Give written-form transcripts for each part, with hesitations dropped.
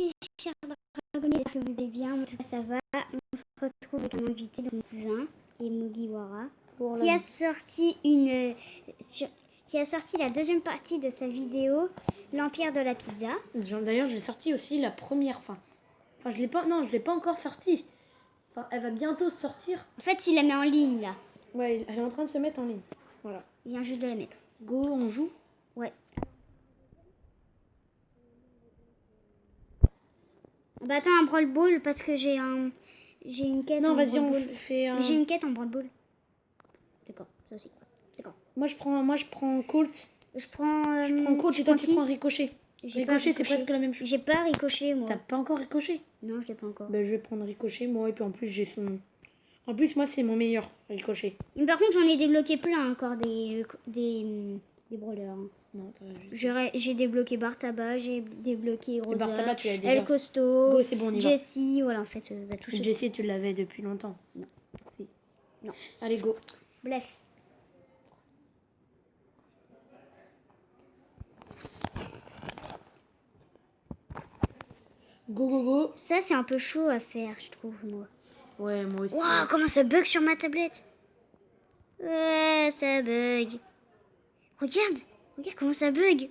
mes chers dragonniers, j'espère que vous allez bien. En tout cas, ça va. On se retrouve avec un invité de mon cousin, et Mugiwara, qui a sorti qui a sorti la deuxième partie de sa vidéo, l'Empire de la pizza. D'ailleurs, j'ai sorti aussi la première. Enfin, je l'ai pas. Non, je l'ai pas encore sortie. Enfin, elle va bientôt sortir. En fait, il la met en ligne là. Ouais, elle est en train de se mettre en ligne. Voilà. Il vient juste de la mettre. Go, on joue. Ouais. Bah attends, un brawl ball parce que j'ai une quête. Non, en vas-y, brawl on ball. fait un. Mais j'ai une quête en brawl ball. D'accord, ça aussi. D'accord. Moi, je prends Colt. Je prends. Je prends Colt et toi, tu prends Ricochet. J'ai Ricochet, pas c'est presque la même chose. J'ai pas Ricochet, moi. T'as pas encore Ricochet? Non, je l'ai pas encore. Ben, je vais prendre Ricochet, moi, et puis en plus, j'ai son. En plus, moi, c'est mon meilleur, Ricochet. Mais par contre, j'en ai débloqué plein encore des brawlers. Hein. Non, j'ai débloqué Bartaba, j'ai débloqué Rosa, Bartaba, tu l'as déjà. El Costo, Go, c'est bon, on y va. Jessie, voilà, en fait, tout ça. Jessie, tu l'avais depuis longtemps. Non. Si. Non. Allez, go. Bref. Go, go, go. Ça, c'est un peu chaud à faire, je trouve, moi. Ouais, moi aussi. Waouh, comment ça bug sur ma tablette. Ouais, ça bug. Regarde comment ça bug.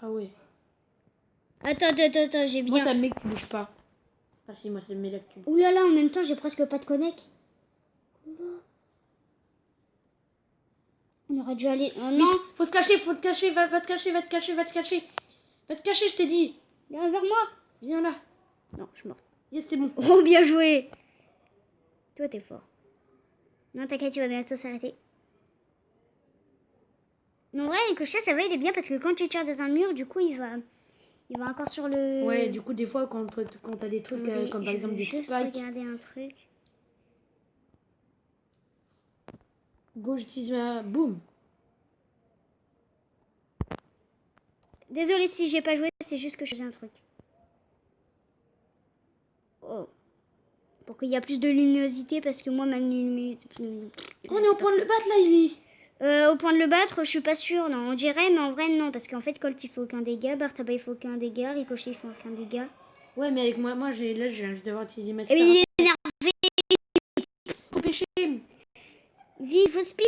Ah ouais. Attends, j'ai bien... Moi, ça me met que tu bouges pas. Ah si, moi, c'est me là que tu bouges. Ouh là là, en même temps, j'ai presque pas de connect. On aurait dû aller... Oh non. Vite, faut te cacher, va te cacher. Va te cacher. Va te cacher, je t'ai dit. Viens vers moi. Viens là. Non, je suis morte. Yes, c'est bon. Oh, bien joué. Toi, t'es fort. Non, t'inquiète, il va bientôt s'arrêter. En vrai, Ricochet, ça va, il est bien parce que quand tu tires dans un mur, du coup, il va encore sur le... Ouais, du coup, des fois, quand t'as des trucs comme par exemple des spikes. Je vais juste regarder un truc. Go, j'utilise ma... Boum. Désolée si j'ai pas joué, c'est juste que je faisais un truc. Oh. Pour qu'il y a plus de luminosité parce que moi, ma luminosité... On est au point de le battre, là, Lily. Au point de le battre, je suis pas sûre, non. On dirait, mais en vrai, non. Parce qu'en fait, Colt, il faut aucun dégât. Bartaba, il faut aucun dégât. Ricochet, il faut aucun dégât. Ouais, mais avec moi je viens de devoir utiliser ma Et il est énervé. Faut pêcher. Vite, il faut speed.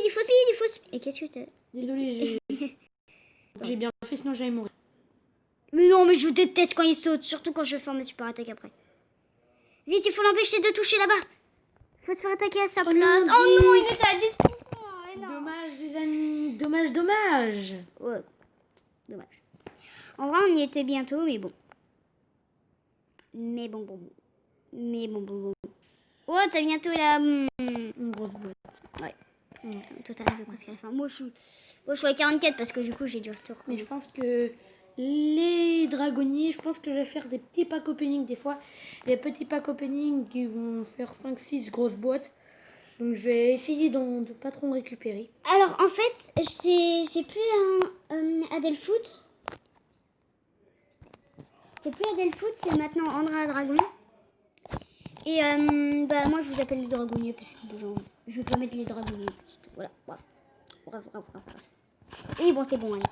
Et qu'est-ce que t'as... Désolée, j'ai bien fait, sinon j'allais mourir. Mais non, mais je déteste quand il saute. Surtout quand je fais ma super attaque après. Vite, il faut l'empêcher de toucher là-bas. Il faut se faire attaquer à sa place. Oh non, il était à 10%. Dommage, les amis. Dommage. Ouais, dommage. En vrai, on y était bientôt, mais bon. Oh, t'as bientôt la... Une grosse boîte. Ouais. Toi, t'arrives presque à la fin. Moi, je suis à 44 parce que du coup, j'ai dû retourner. Mais je pense que les dragonniers, je pense que je vais faire des petits packs opening des fois. Des petits packs opening qui vont faire 5-6 grosses boîtes. Donc je vais essayer de pas trop en récupérer. Alors, en fait, j'ai plus un Adelfoot. C'est plus Adelfoot, c'est maintenant Andra Dragon. Et bah moi je vous appelle les dragonniers parce que je vais pas mettre les dragonniers. Parce que, voilà, bref. Et bon, c'est bon, allez.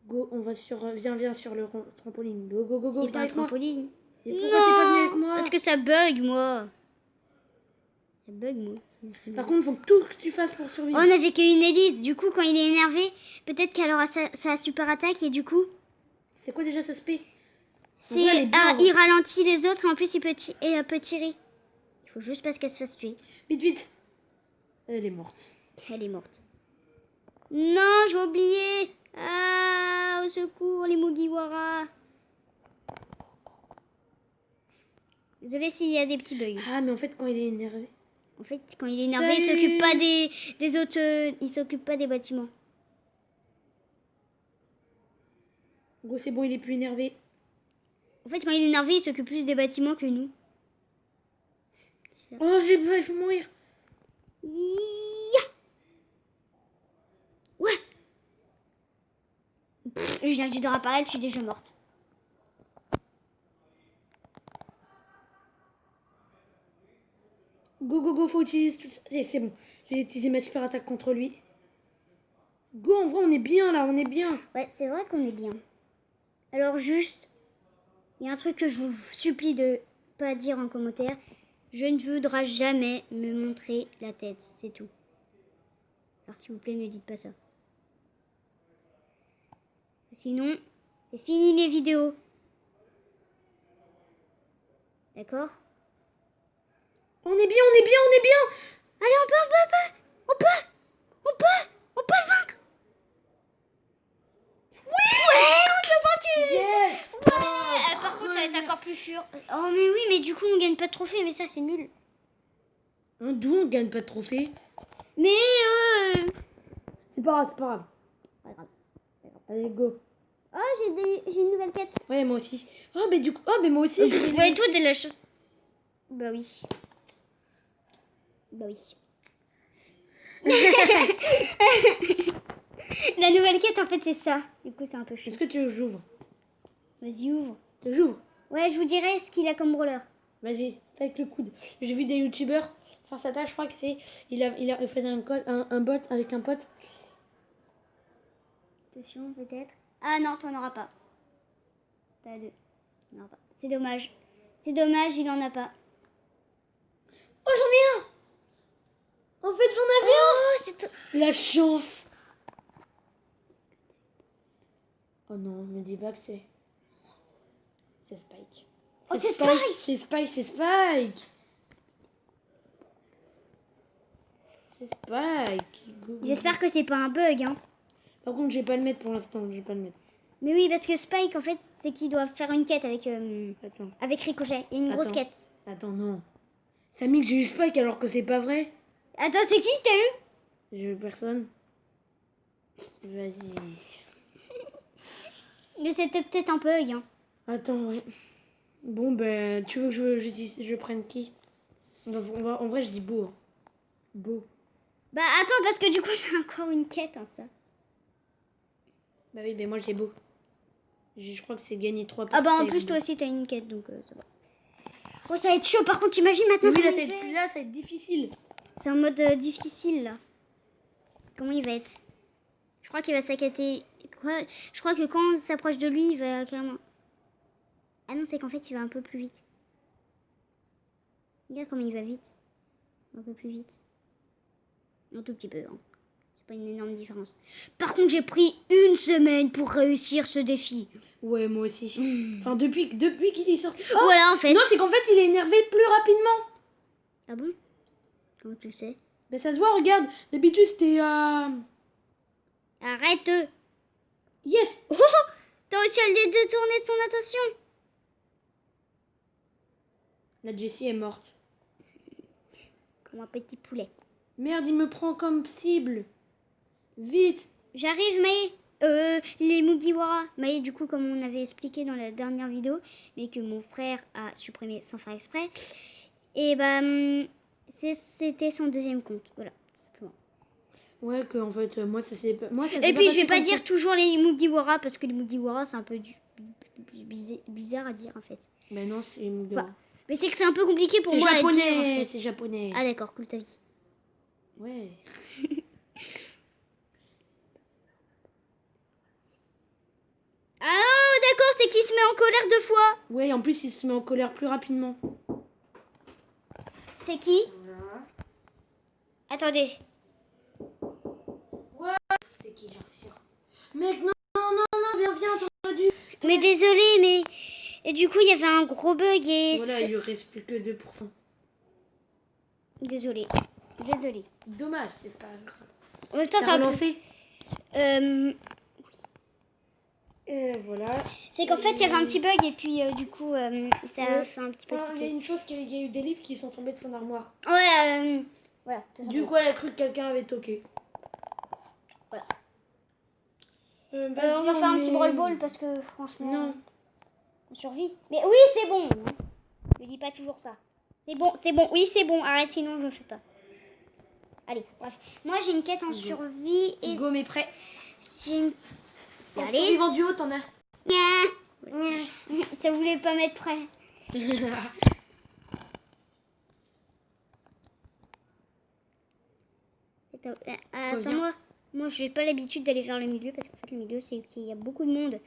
Go, on va viens sur le trampoline. Go, C'est un trampoline. Et pourquoi t'es pas venu avec moi? Parce que ça bug, moi. Par contre, faut que tout que tu fasses pour survivre. Oh, on avait qu'une hélice. Du coup, quand il est énervé, peut-être qu'elle aura sa super attaque et du coup... C'est quoi déjà ça spé? Il ralentit les autres et en plus il peut tirer. Il faut juste pas qu'elle se fasse tuer. Vite. Elle est morte. Elle est morte. Non, j'ai oublié. Ah, au secours, les Mugiwara. Désolée s'il y a des petits bugs. Ah, mais en fait, quand il est énervé... En fait, quand il est énervé, il s'occupe pas des autres... il s'occupe pas des bâtiments. Gros, c'est bon, il est plus énervé. En fait, quand il est énervé, il s'occupe plus des bâtiments que nous. Oh, j'ai peur, il faut mourir. Ouais. Je viens de réapparaître, je suis déjà morte. Go, faut utiliser tout ça. C'est bon. J'ai utilisé ma super attaque contre lui. Go, en vrai, on est bien là, on est bien. Ouais, c'est vrai qu'on est bien. Alors juste, il y a un truc que je vous supplie de pas dire en commentaire. Je ne voudrais jamais me montrer la tête, c'est tout. Alors s'il vous plaît, ne dites pas ça. Sinon, c'est fini les vidéos. D'accord? On est bien, on est bien, on est bien. Allez, on peut le vaincre. Ouais, on l'a vaincu. Yes. Ouais. Par contre, ça va être encore plus fur. Oh mais oui, mais du coup, on gagne pas de trophée, mais ça c'est nul. Hein, d'où on gagne pas de trophée? Mais C'est pas grave, c'est pas grave. pas grave. Allez, go. Oh, j'ai une nouvelle quête. Ouais, moi aussi. Oh, mais du coup, oh, mais moi aussi. Ouais, toi, t'es la chose. Bah oui. Bah oui. La nouvelle quête, en fait, c'est ça. Du coup, c'est un peu chaud. Est-ce que tu veux que j'ouvre? Vas-y, ouvre. J'ouvre. Ouais, je vous dirai ce qu'il a comme brawler. Vas-y, fais avec le coude. J'ai vu des youtubeurs faire sa tâche, je crois que c'est. Il fait un bot avec un pote. Attention, peut-être. Ah non, t'en auras pas. T'as deux. T'en auras pas. C'est dommage. C'est dommage, il en a pas. Oh, j'en ai un! En fait, j'en avais Oh, c'est un! La chance! Oh non, me dis pas que c'est. C'est Spike. Oh, c'est Spike! C'est Spike, c'est Spike! C'est Spike! J'espère que c'est pas un bug, hein. Par contre, je vais pas le mettre pour l'instant, je vais pas le mettre. Mais oui, parce que Spike, en fait, c'est qu'il doit faire une quête avec, Attends. avec Ricochet. Il y a une grosse Attends. quête. Attends, non. Ça mis que j'ai eu Spike alors que c'est pas vrai. Attends, c'est qui que t'as eu? J'ai eu personne. Vas-y. Mais c'était peut-être un bug, hein. Attends, ouais. Bon, ben, tu veux que je prenne qui? En vrai, je dis Beau. Beau. Bah attends, parce que du coup, on a encore une quête, hein, ça. Bah oui, ben moi j'ai Beau. Je crois que c'est gagner 3 Ah bah en parties plus, avec toi Beau. aussi, t'as une quête, donc ça va. Oh, ça va être chaud, par contre, t'imagines maintenant Oui, là, comment il fait. là, ça va être difficile. C'est en mode difficile, là. Comment il va être? Je crois qu'il va s'accater. Je crois que quand on s'approche de lui, il va carrément... Ah non, c'est qu'en fait, il va un peu plus vite. Regarde comment il va vite. Un peu plus vite. Un tout petit peu, hein. C'est pas une énorme différence. Par contre, j'ai pris une semaine pour réussir ce défi. Ouais, moi aussi. Enfin, depuis qu'il est sorti. Oh Voilà, en fait. non, c'est qu'en fait, il est énervé plus rapidement. Ah bon? Comment tu le sais? Ben ça se voit, regarde. D'habitude, c'était... Arrête! Yes. Oh! T'as réussi à le détourner de son attention! La Jessie est morte. Comme un petit poulet. Merde, il me prend comme cible. Vite. J'arrive, Maë. Les Mugiwara. Maë, du coup, comme on avait expliqué dans la dernière vidéo, mais que mon frère a supprimé sans faire exprès, et bah, c'était son deuxième compte. Voilà, tout simplement. Ouais, que en fait, moi, ça s'est pas... Moi, ça Et puis, je vais pas dire toujours les Mugiwara, parce que les Mugiwara, c'est un peu bizarre à dire, en fait. Mais non, c'est... Enfin, mais c'est que c'est un peu compliqué pour c'est moi japonais, à dire, en fait. c'est japonais. Ah d'accord, cool ta vie. Ouais. Ah oh, d'accord, c'est qu'il se met en colère deux fois. Ouais, en plus, il se met en colère plus rapidement. C'est qui? Attendez. Ouais. C'est qui, bien sûr. Mec, non, viens, t'aurais dû... Mais désolé, mais... Et du coup, il y avait un gros bug et... Voilà, il lui reste plus que 2%. Désolé. Dommage, c'est pas grave. En même temps, T'as ça a relancé. Voilà. C'est qu'en fait, il y avait un petit bug et puis du coup, ça a Ouais. fait un petit peu Enfin, il y a cliquer. une chose, il y a eu des livres qui sont tombés de son armoire. Ouais, voilà. tout Du simplement. coup, elle a cru que quelqu'un avait toqué. Voilà. Vas-y, On va faire un petit met- brawl ball parce que franchement, Non. on survit. Mais oui, c'est bon. Ne dis pas toujours ça. C'est bon. Oui, c'est bon. Arrête, sinon je fais pas. Allez, bref. Moi, j'ai une quête en survie et... Go, mais prêt. J'ai une... En Allez. survivant du haut, t'en as. Ça voulait pas mettre prêt. Attends-moi. Moi, j'ai pas l'habitude d'aller vers le milieu parce qu'en fait, le milieu, c'est qu'il y a beaucoup de monde.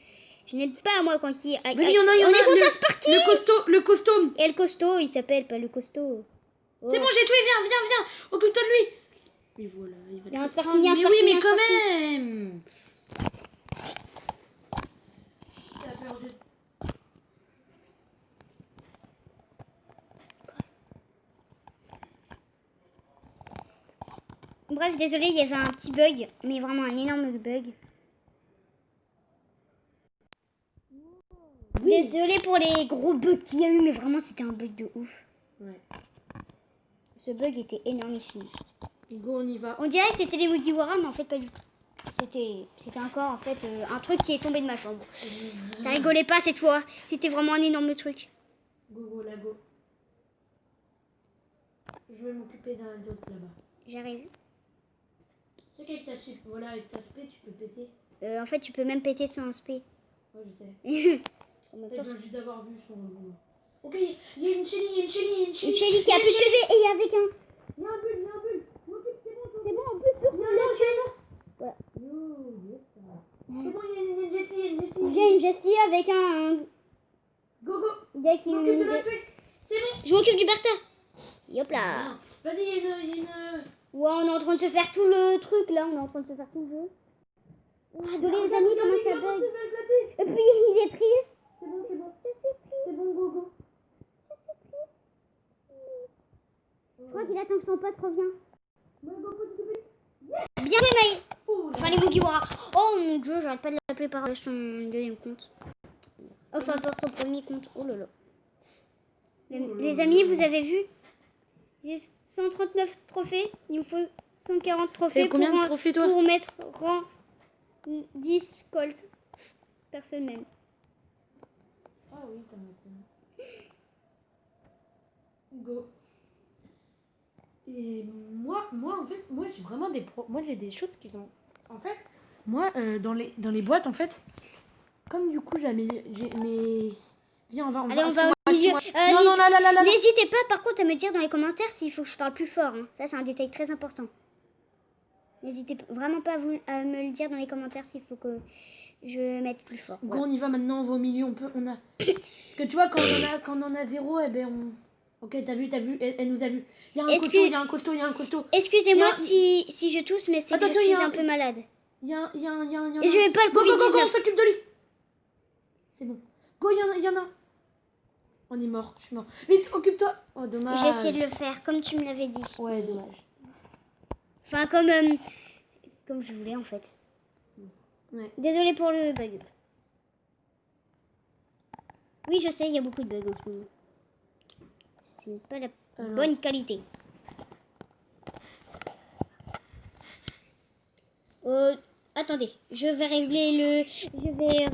Je n'aime pas, moi, quand il y a... Vas-y, il y en a, on est contre un Sparky. Le costaud. Et le costaud, il s'appelle pas le costaud. Oh. C'est bon, j'ai tué, viens. Occupe-toi de lui. Et voilà, il va Il y a un te Sparky, prendre. il y a un Mais Sparky, oui, il y a mais un quand Sparky. même. T'as perdu. Bref, désolé, il y avait un petit bug, mais vraiment un énorme bug. Oui. Désolé pour les gros bugs qu'il y a eu, mais vraiment c'était un bug de ouf. Ouais. Ce bug était énormissime. Go, on y va. On dirait que c'était les Mugiwara, mais en fait pas du tout. C'était encore en fait un truc qui est tombé de ma chambre. Ça rigolait pas cette fois. C'était vraiment un énorme truc. Go, la go. Je vais m'occuper d'un d'autre là-bas. J'arrive. Tu sais qu'avec ta suite, voilà, avec ta spé, tu peux péter. En fait, tu peux même péter sans SP. Ouais, je sais. En même Je temps, viens juste d'avoir vu son logo. Ok, il y a une Shelly, une Shelly qui a plus de PV et avec un. Il y a un bulle. M'occupe, c'est bon. C'est bon, en plus sur son Voilà. C'est bon, il y a une Jessie, J'ai une Jessie avec un Go. gars qui M'occupe de me la disait. tuer. C'est bon. Je m'occupe du Bertha. Yop là. Vas-y, il y a une... Ouais, on est en train de se faire tout le truc là. On est en train de se faire tout le jeu. Ah, désolé les amis, comment ça bug. Et puis il est triste. C'est bon. Je suis triste. C'est bon, go. Je crois qu'il attend que son pote revienne. Go, faut t'occuper. Bien joué Maï. Oh, Enfin les Mugiwara. Oh mon dieu, j'arrête pas de l'appeler par son deuxième compte. Enfin par son premier compte. Oh là là. Les amis, vous avez vu? J'ai 139 trophées. Il me faut 140 trophées Et combien de trophées, toi? pour mettre rang 10 Colt. Personne même. Ah oui, t'en as plein. Go. Et moi en fait, j'ai vraiment moi j'ai des choses qui sont... En fait, moi dans les boîtes en fait, comme du coup j'ai mes... Viens, on va Allez, on va au milieu. Non, là. N'hésitez pas par contre à me dire dans les commentaires s'il faut que je parle plus fort. Hein. Ça c'est un détail très important. N'hésitez vraiment pas à me le dire dans les commentaires s'il faut que je mette plus fort. Go, on y va maintenant, on va au milieu, on a... Parce que tu vois, quand on en a 0, eh ben on... Ok, t'as vu, elle nous a vu. Il y a un costaud. Excusez-moi si je tousse, mais c'est que je suis un peu malade. Il y a un... Et je vais pas le Go, Covid-19. on s'occupe de lui. C'est bon. Go, il y en a. On est mort, je suis mort. Vite, occupe-toi. Oh, dommage. J'ai essayé de le faire comme tu me l'avais dit. Ouais, dommage. Enfin, comme je voulais en fait. Ouais. Désolée pour le bug. Oui, je sais, il y a beaucoup de bugs en ce moment. C'est pas la bonne qualité. Attendez, je vais régler le... Je vais